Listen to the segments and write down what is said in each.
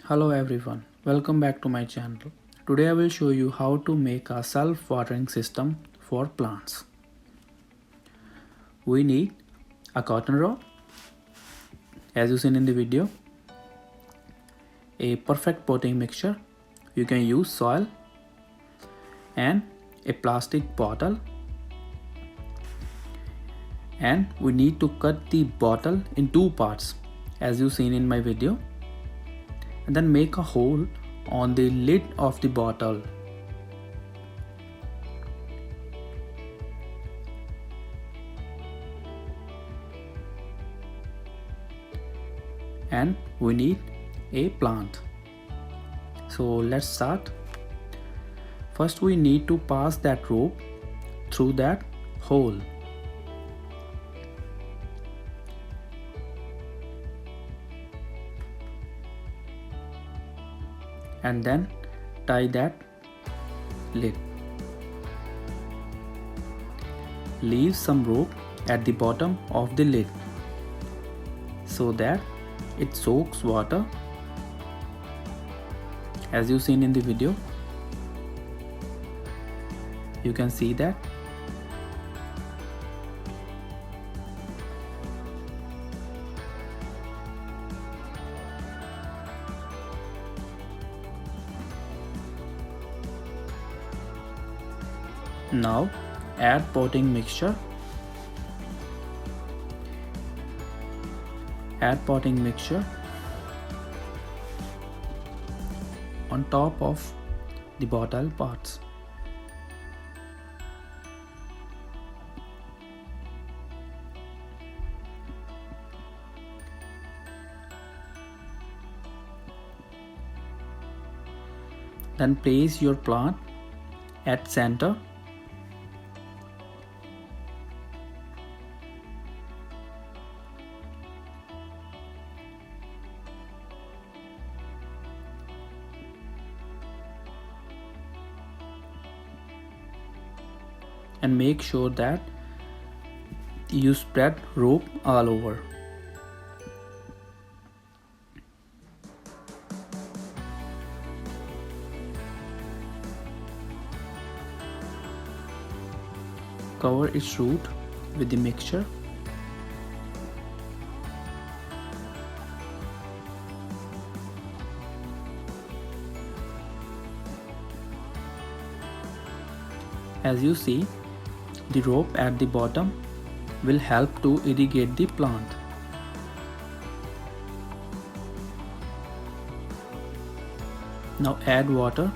Hello everyone, welcome back to my channel. Today I will show you how to make a self-watering system for plants. We need a cotton rod, as you seen in the video, a perfect potting mixture, you can use soil, and a plastic bottle, and we need to cut the bottle in two parts as you seen in my video, and then make a hole on the lid of the bottle. And we need a plant. So let's start. First we need to pass that rope through that hole. And then tie that lid. Leave some rope at the bottom of the lid so that it soaks water, as you seen in the video. You can see that. Now add potting mixture. Add potting mixture on top of the bottle parts. Then place your plant at center. And make sure that you spread rope all over. Cover its root with the mixture. As you see, the rope at the bottom will help to irrigate the plant. Now add water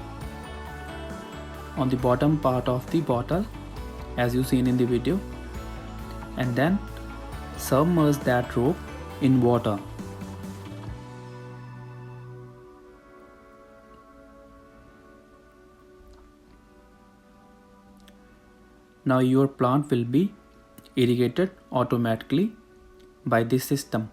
on the bottom part of the bottle, as you seen in the video, and then submerge that rope in water. Now your plant will be irrigated automatically by this system.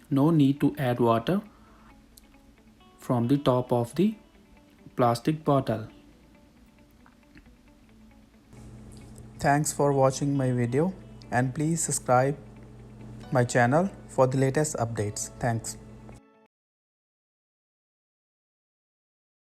No need to add water from the top of the plastic bottle. Thanks for watching my video, and please subscribe my channel for the latest updates. Thanks.